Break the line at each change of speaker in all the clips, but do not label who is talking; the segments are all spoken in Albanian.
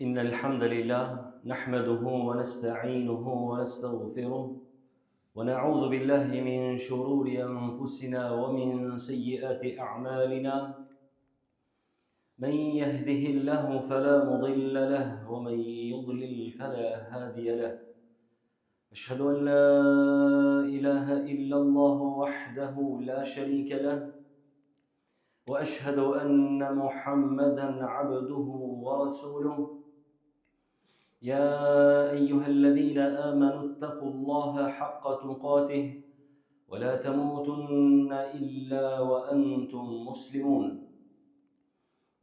إن الحمد لله نحمده ونستعينه ونستغفره ونعوذ بالله من شرور أنفسنا ومن سيئات أعمالنا من يهده الله فلا مضل له ومن يضلل فلا هادي له أشهد أن لا إله إلا الله وحده لا شريك له وأشهد أن محمدًا عبده ورسوله يا أيها الذين آمنوا اتقوا الله حق تقاته ولا تموتن إلا وأنتم مسلمون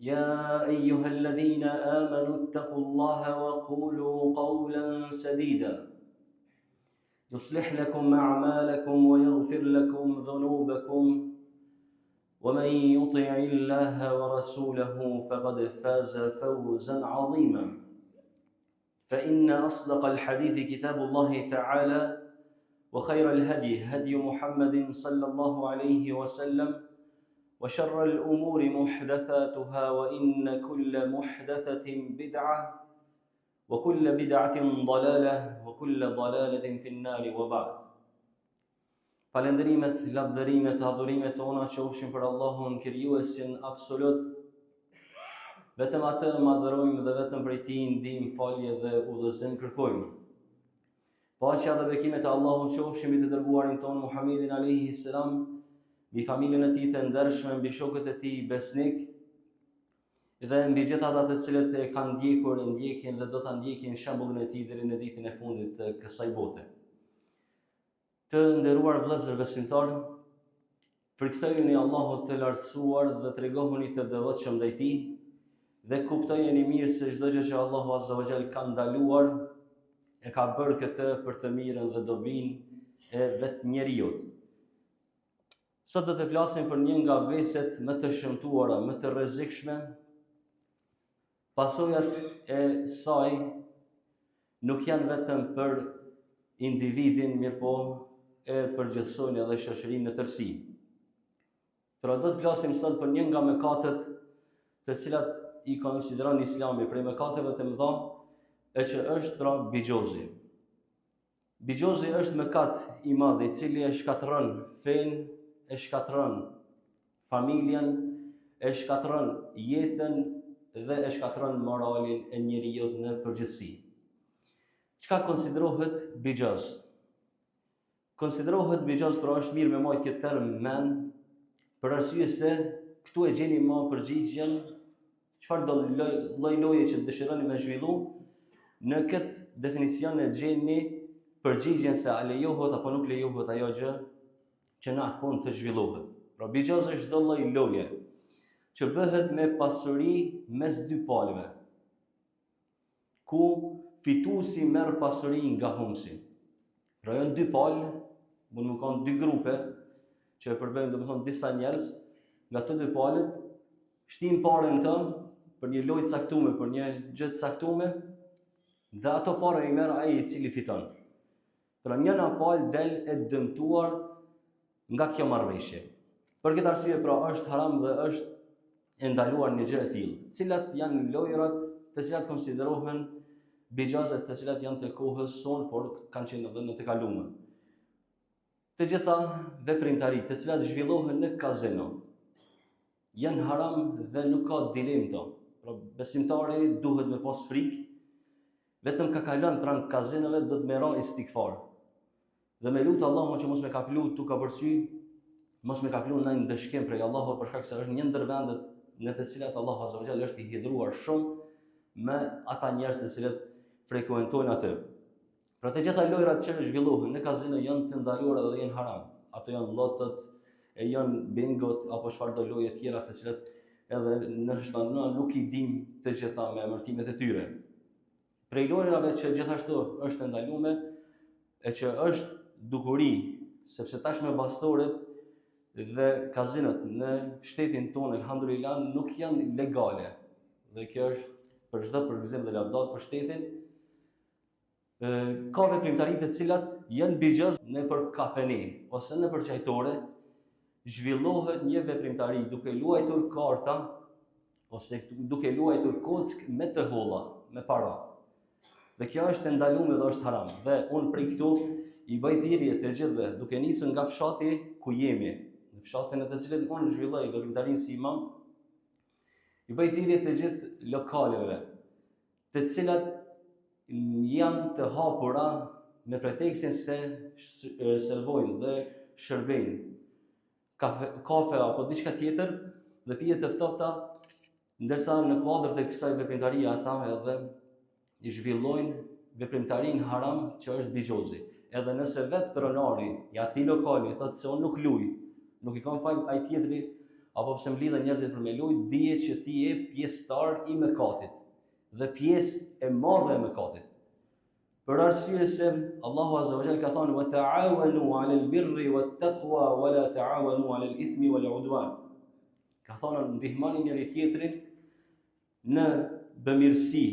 يا أيها الذين آمنوا اتقوا الله وقولوا قولا سديدا يصلح لكم أعمالكم ويغفر لكم ذنوبكم ومن يطع الله ورسوله فقد فاز فوزا عظيما فإن أصدق الحديث كتاب الله تعالى وخير الهدي هدي محمد صلى الله عليه وسلم وشر الأمور محدثاتها وإن كل محدثة بدعة وكل بدعة ضلالة وكل ضلالة في النار وبعد. Falendrimet, lavdërimet, adhurimet tona qofshin për Allahun krijuesin absolut. Vetëm atë madhërojmë dhe vetëm prej tij ndihmë, falje dhe udhëzim kërkojmë. Paqja dhe bekimet e Allahut qofshin mbi të dërguarin ton Muhammedin alayhi salam, mbi familjen e tij të ndershme, mbi shokët e tij besnik dhe mbi gjithë ata të cilët e kanë ndjekur, ndjekin dhe do ta ndjekin shembullin e tij deri në ditën e fundit të kësaj bote. Të nderuar vëllezër besimtar, frikësojeni Allahut të lartësuar dhe tregohuni të devotshëm ndaj tij dhe kuptojeni mirë se çdo gjë që Allahu Azza wa Jall ka ndaluar e ka bërë këtë për të mirën dhe dobinë e vetë njerëzit. Sot do të flasim për një nga veset më të shëmtuara, më të rrezikshme. Pasojat e saj nuk janë vetëm për individin, mirëpo e përgjithësojnë edhe shoqërinë në tërësi. Pra do të flasim sot për një nga mëkatet të cilat i konsideron Islami prej mëkateve të mëdha, e që është pra bigjozi. Bigjozi është mëkat i madh i cili e shkatërron fenë, e shkatërron familjen, e shkatërron jetën dhe e shkatërron moralin e njeriu në përgjithësi. Çka konsiderohet bigjoz? Konsiderohet bigjoz, pra është mirë me marrë këtë term men, për arsye se këtu e gjeni më përgjigjen çfarë do lloj-lloje që dëshironi me zhvillu. Në këtë definicion e gjeni përgjigjen se a lejohet apo nuk lejohet ajo gjë që në atë fund të zhvillohet. Pra bigjoz është çdo lloj loje që bëhet me pasuri mes dy palëve, ku fituesi merr pasuri nga humsi. Pra janë dy palë, mund të kanë dy grupe që e përbëjnë domethënë disa njerëz, nga të dy palët shtin parën tënë për një lojë caktuar, për një gjë të caktuar, dhe ato parë i merr ai i cili fiton. Pra njëna palë del e dëmtuar nga kjo marrëveshje. Për këtë arsye pra është haram dhe është e ndaluar një gjë e tillë. Cilat janë lojrat të cilat konsiderohen bigjazet të cilat janë të kohës sonë, por kanë qenë edhe në të kaluarën. Të gjitha veprimtaritë të cilat zhvillohen në kazino janë haram dhe nuk ka dilemë to. Pra besimtari duhet me pas frikë, vetëm ka kalon pranë kazinove do të merr istikfar. Dhe me lutë Allahun që mos me kaplu tu ka përsy, mos me kaplu në ndëshkim prej Allahut, për shkak se është një ndër vendet në të cilat Allahu Azza wa Jall është i hidhur shumë me ata njerëz të cilët frekuentojnë atë. Pra të gjitha lojrat që zhvillohen në kazino janë të ndaluara dhe janë haram. Ato janë lotët, e janë bingot apo çfarë do loje tjera të cilat edhe nështë nuk i dim të gjitha me emërtimet e tyre. Prej lojrave që gjithashtu është ndaluar e që është dukuri, sepse tashmë bastoret dhe kazinot në shtetin tonë elhamdulillah nuk janë legale. Dhe kjo është për çdo përgëzim dhe lavdat për shtetin. Ka veprimtari të cilat janë bigjoz në për kafeni ose në për qajtore, zhvillohet një veprimtari duke luajtur karta ose duke luajtur kock me të holla, me para. Dhe kjo është e ndaluar dhe është haram. Dhe unë prej këtu i bëj thirrje të gjithëve, duke nisur nga fshati ku jemi, në fshatin e të cilët unë zhvilloj veprimtarinë si imam, i bëj thirrje të gjithë lokaleve, të cilat janë të hapura me pretekstin se servojnë dhe shërbejnë kafe apo diçka tjetër dhe pije të ftofta, ndërsa në kuadër të kësaj veprimtarie ata edhe i zhvillojnë veprimtarinë haram që është bigjozi. Edhe nëse vetë pronari i atij lokali thotë se unë nuk luj, nuk i kam fal ai tjetri, apo pse mblidhen njerëzit për me lujt, dihet që ti je pjesëtar i mëkatit dhe pjesë e madhe e mëkatit. Për arsye se Allahu Azza wa Jalla ka thënë wa ta'awanu 'alal birri wat taqwa wa la ta'awanu 'alal ithmi wal 'udwan. Ka thënë ndihmoni njëri tjetrin në bëmirësi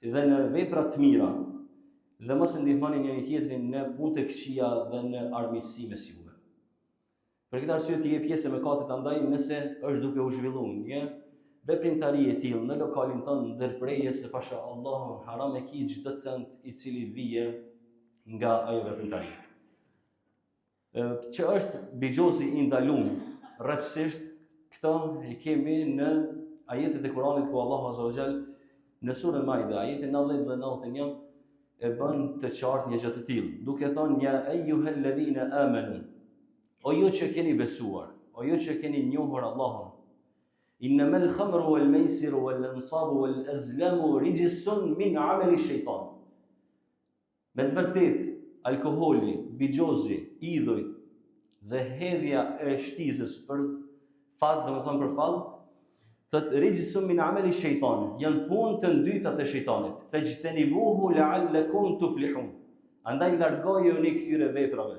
dhe në vepra të mira, dhe mos ndihmoni njëri tjetrin në punë të këqija dhe në armiqësi mes juve. Për këtë arsye ti je pjesë e mëkatit, andaj nëse është duke u zhvilluar një veprimtari e tillë në lokalin tonë, ndërpreje se pasha Allahun haram e ki çdo cent i cili vije nga ajo veprimtari. Që është bigjozi i ndaluar rrepsisht, këto i kemi në ajetet e Kuranit ku Allahu Azza wa Jall në surën Maide, ajeti 90 dhe 91 e bën të qartë një gjë të tillë, duke thënë ja ayyuhalladhina amanu, o ju që keni besuar, o ju që keni njohur Allahun, innamal khamru wal maisiru wal ansabu wal azlamu rijsun min amali shejtan. Me të vërtet, alkoholi, bigjozi, idhujt dhe hedhja e shtizës për fat, domethënë për fall, thot rijsun min amali shejtan, janë punë të ndyta të shejtanit. Fajtanibuhu la'allakum tuflihun. Andaj largojeni këtyre veprave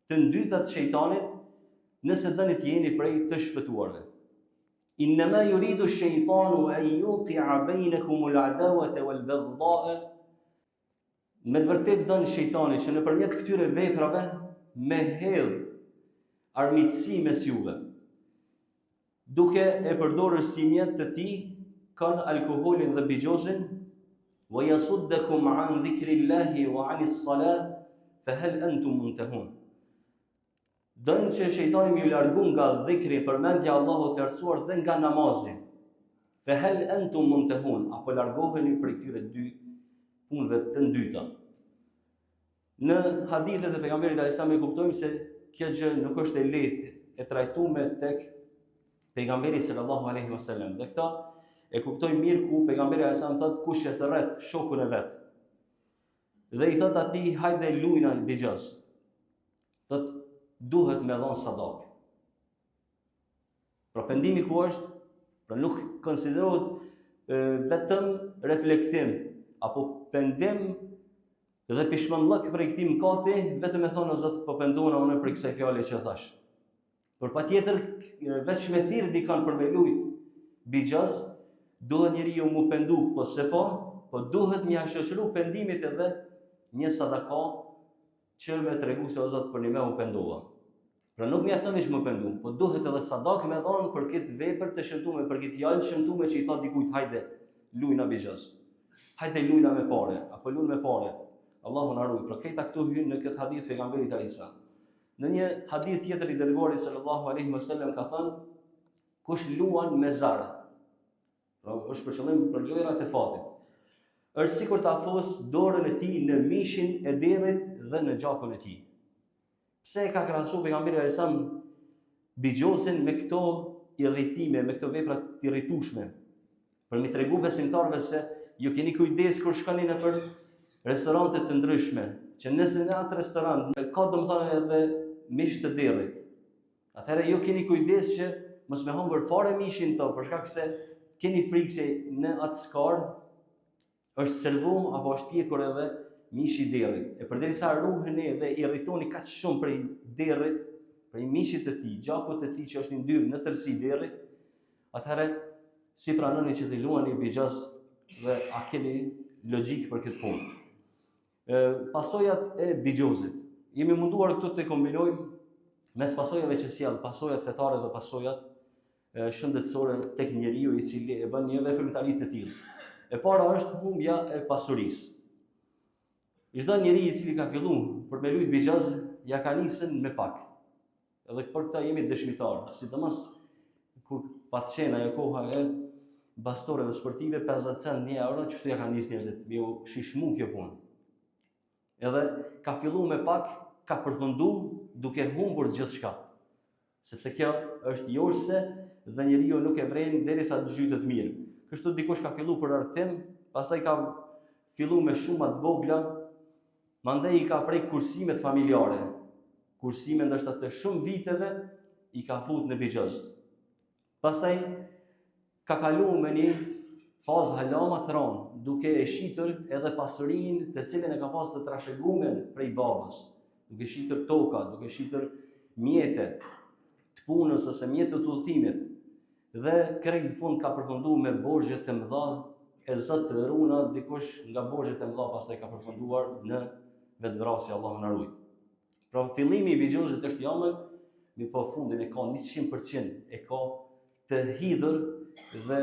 të ndyta të shejtanit, nëse dëni të jeni prej të shpëtuarve. Innama yuridu ash-shaytanu an yuqi'a bainakum al-'adawata wal-baghdha'a. Me të vërtet don shejtani që nëpërmjet këtyre veprave me hedh armiqësi mes juve, duke e përdorur si mjet të tij kanë alkoolin dhe bigjozin, wa yasuddakum 'an dhikrillahi wa 'anis salat fa hal antum muntahun. Dënë që shejtani më ju largu nga dhikri, përmendja Allahut të lartësuar dhe nga namazi. Fa hal antum muntahun, apo largoheni prej këtyre dy punëve të ndyta. Në hadithet e pejgamberit alayhis salam e kuptojmë se kjo gjë nuk është e lehtë e trajtuar tek pejgamberi sallallahu alaihi wasallam. Dhe këta e kuptojmë mirë ku pejgamberi alayhis salam thotë kush e thërret shokun e vet. Dhe i thotë atij hajde lujna bigjoz. Thotë duhet me dhon sadak. Pra pendimi ku është, pra nuk konsiderohet vetëm reflektim apo pendim dhe pishmallëk për këtij mëkati, vetëm e thonë o Zot po pendohuna unë për kësaj fjale që thash. Por patjetër veç me thirr dikan për me lut bigjoz, duhet njeriu mu pendu, po se po duhet më shoqëru pendimit edhe një sadaka që me tregu se o Zot për një me u pendova. Pra nuk mjafton veç më pendu, po duhet edhe sadak me dhon për këtë vepër të shëmtuar, për këtë fjalë shëmtuar që i thot dikujt hajde lujna bigjoz. Hajde lujna me parë, apo lujna me parë. Allahu na ruaj. Pra këta këtu hyn në këtë hadith pejgamberit alayhis salam. Në një hadith tjetër i dërguarit sallallahu alaihi wasallam ka thënë kush luan me zar. Pra është për qëllim për lojrat e fatit. Është sikur ta afros dorën e tij në mishin e derrit dhe në gjakun e tij. Pse ka krahasuar pejgamberi alayhis salam bigjozin me këto irritime, me këto vepra të irritueshme? Për mi tregu besimtarëve se ju keni kujdes kur shkoni nëpër restorante të ndryshme, që nëse në atë restorant ka domethënë edhe mish të derrit, atëherë ju keni kujdes që mos me humbur fare mishin to, për shkak se keni frikë se në atë skar është servu apo është pjekur edhe mishi i derrit. E përderisa ruheni dhe irritoni kaq shumë prej derrit, prej mishit të tij, gjakut të tij që është i ndyrë në tërësi derrit, atëherë si pranoni që të luani bigjoz dhe a keni logjik për këtë punë? Pasojat e bigjozit. Jemi munduar këtu të kombinojmë mes pasojave që sjell, pasojat fetare dhe pasojat shëndetësore tek njeriu i cili e bën një veprimtari të tillë. E para është humbja e pasurisë. Çdo njeri i cili ka filluar për me lujt bixhaz, ja ka nisën me pak. Edhe për këtë jemi dëshmitar, sidomos kur patçen ajo koha e bastoreve sportive 50 cent 1 euro, çështja ja ka nisë njerëzit, me u shishmu kjo punë. Edhe ka filluar me pak, ka përfunduar duke humbur gjithçka. Sepse kjo është jorse dhe njeriu nuk e vren derisa të zhytet mirë. Kështu dikush ka filluar për argëtim, pastaj ka filluar me shumë të vogla, mandej i ka prek kursimet familjare. Kursime ndoshta të shumë viteve i ka fut në bixhaz. Pastaj ka kaluar me një fazë halama të rëndë, duke e shitur edhe pasurinë të cilën e ka pas të trashëguar prej babës, duke shitur toka, duke shitur mjete të punës ose mjete të udhëtimit. Dhe krejt në fund ka përfunduar me borxhe të mëdha, e zot të runa dikush nga borxhet e mëdha pastaj ka përfunduar në vetvrasje, Allahu na ruaj. Pra fillimi i bixhazit është jamël, mi po fundin e ka 100%, e ka të hidhur dhe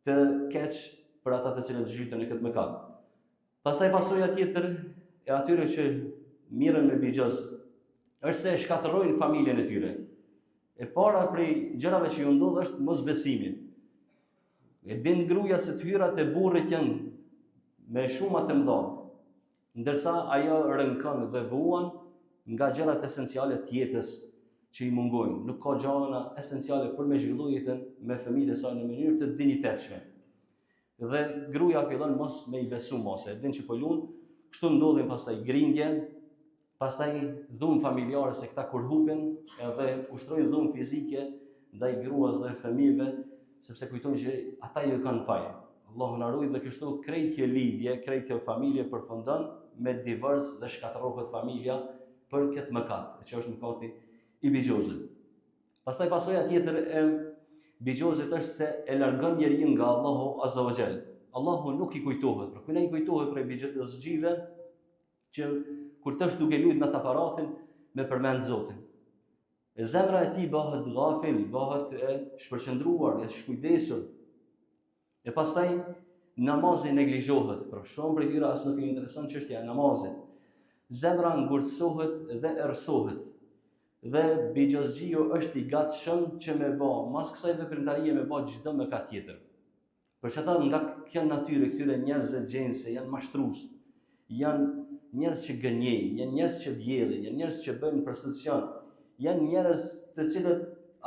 të keq për ata të cilët zhyten në këtë mëkat. Pastaj pasoja tjetër e atyre që mirën me bixhaz është se e shkatërrojnë familjen e tyre. E para prej gjërave që ju ndodh është mosbesimi. E din gruaja se të hyrat e burrit janë me shuma të mëdha, ndërsa ajo rënkon dhe vuan nga gjërat esenciale të jetës që i mungojnë. Nuk ka gjëra esenciale për me zhvillu jetën me fëmijët e saj në mënyrë të dinjitetshme. Dhe gruaja fillon mos me i besu mos, e din që po lun, kështu ndodhin pastaj grindje, pastaj dhunë familjare se këta kur hupen, edhe ushtrojnë dhunë fizike ndaj gruas dhe fëmijëve, sepse kujtojnë që ata ju kanë faj. Allahu na ruaj dhe kështu krejt kjo lidhje, krejt kjo familje përfundon me divorc dhe shkatërrohet familja për këtë mëkat, që është mëkati i bixhazit. Pastaj pasoja tjetër e bixhazit është se e largon njeriu nga Allahu Azza wa Jall. Allahu nuk i kujtohet, por kur ai kujtohet për bixhazxive që kur të është duke lujt në të aparatin me përmend Zotin. E zemra e tij bëhet ghafil, bëhet e shpërqendruar, e shkujdesur. E pastaj namazi neglizhohet, por shumë prej tyre as nuk i intereson çështja e namazit. Zemra ngurtësohet dhe errësohet. Dhe bixhazxiu është i gatshëm që me bë, mas kësaj veprimtarie me bë çdo mëkat tjetër. Për çata nga kjo natyrë këtyre njerëzve gjinse janë mashtrues, janë njerëz që gënjejnë, janë njerëz që vjedhin, janë njerëz që bëjnë prostitucion, janë njerëz të cilët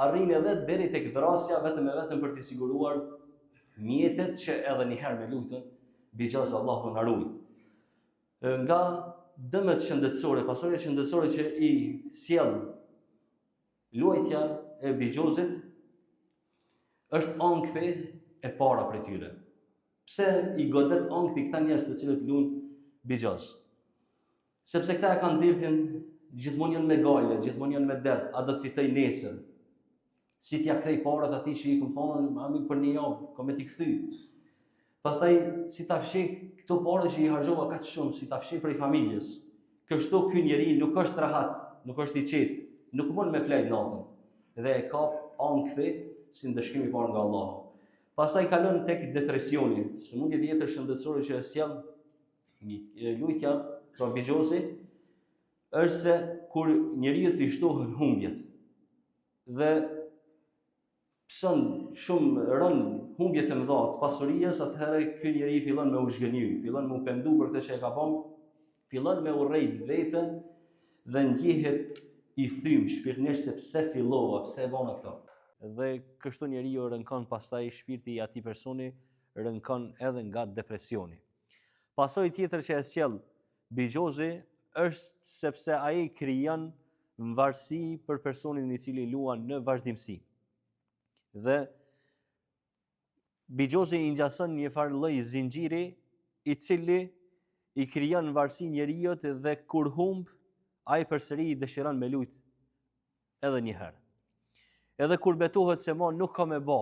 arrin edhe deri tek vrasja vetëm e vetëm për të siguruar mjetet që edhe një herë me lutën bixhaz Allahu na ruaj. Nga dëmet shëndetësore, pasojat shëndetësore që i sjell luajtja e bixhazit është ankthi e para për tyre. Pse i godet ankthi këta njerëz të cilët luajnë bixhaz? Sepse këta e kanë dirthin gjithmonë janë me gale, gjithmonë janë me dert, a do të fitoj nesër. Si t'ja kthej parat atij që i kam thonë, mami për një javë, kam e t'i kthy. Pastaj si ta fshih këto parë që i harxova kaq shumë, si ta fshih prej familjes. Kështu ky njeri nuk është rahat, nuk është i qetë, nuk mund me flejt natën. Dhe e kap ankthi si ndëshkim i parë nga Allahu. Pastaj kalon tek depresioni, sëmundje tjetër shëndetësore që sjell lutja për bixhazi, është se kur njeriu të shtohen humbjet dhe pson shumë rën humbje të mëdha të pasurisë, atëherë ky njeri fillon me u zhgënjy, fillon me u pendu për këtë që e ka bën, fillon me urrejt veten dhe ndjehet i thym shpirtërisht se pse fillova, pse bëna këto. Dhe kështu njeriu rënkon pastaj shpirti i atij personi rënkon edhe nga depresioni. Pasojë tjetër që e sjell bixhazi është sepse ai krijon varësi për personin i cili luan në vazhdimsi. Dhe bixhazi i ngjason një farë lloj zinxhiri i cili i krijon varësi njeriu dhe kur humb ai përsëri dëshiron me lut edhe një herë. Edhe kur betohet se mo nuk ka me bë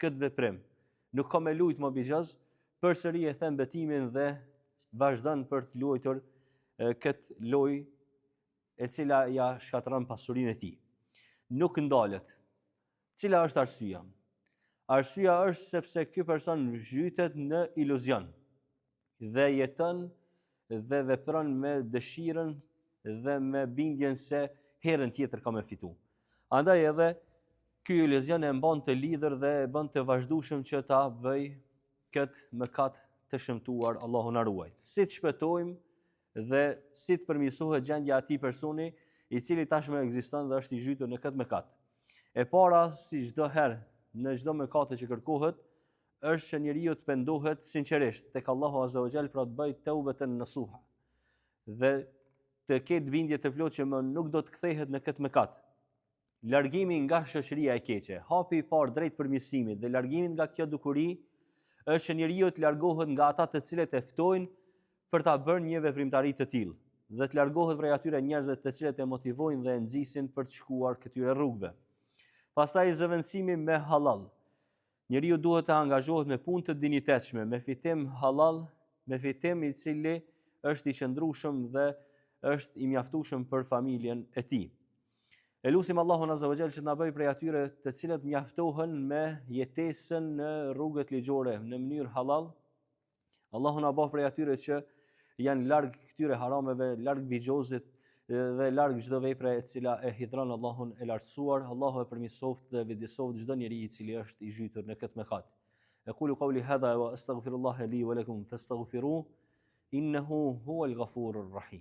këtë veprim, nuk ka me lut më bixhaz, përsëri e them betimin dhe vazhdon për të luajtur këtë lojë e cila ja shkatëron pasurinë e tij. Nuk ndalet. Cila është arsyeja? Arsyeja është sepse ky person zhytet në iluzion dhe jeton dhe vepron me dëshirën dhe me bindjen se herën tjetër ka me fitu. Andaj edhe ky iluzion e mban të lidhur dhe e bën të vazhdueshëm që ta bëj këtë mëkat të shëmtuar, Allahu na ruaj. Si të shpëtojmë dhe si të përmirësohet gjendja e atij personi i cili tashmë ekziston dhe është i zhytur në këtë mëkat. E para, si çdo herë në çdo mëkat që kërkohet, është që njeriu të pendohet sinqerisht tek Allahu Azza wa Jall, pra të bëjë teubeten nasuha dhe të ketë bindje të plotë që më nuk do të kthehet në këtë mëkat. Largimi nga shoqëria e keqe, hapi i parë drejt përmirësimit dhe largimi nga kjo dukuri është që njeriu të largohet nga ata të cilët e ftojnë për ta bërë një veprimtari të tillë dhe të largohet prej atyre njerëzve të cilët e motivojnë dhe e nxisin për të shkuar këtyre rrugëve. Pastaj zëvendësimi me halal. Njeriu duhet të angazhohet me punë të dinjitetshme, me fitim halal, me fitim i cili është i qëndrueshëm dhe është i mjaftueshëm për familjen e tij. E lutim Allahun Azza wa Jall që të na bëjë prej atyre të cilët mjaftohen me jetesën në rrugët ligjore në mënyrë halal. Allahu na bëj prej atyre që janë larg këtyre harameve, larg bigjozit dhe larg çdo vepre e cila e hidhron Allahun e lartësuar. Allahu e përmirësoft dhe vëdësoft çdo njeri i cili është i zhytur në këtë mëkat. Aqulu qawli hadha wa astaghfirullaha li wa lakum fastaghfiruhu innahu huwal ghafurur rahim.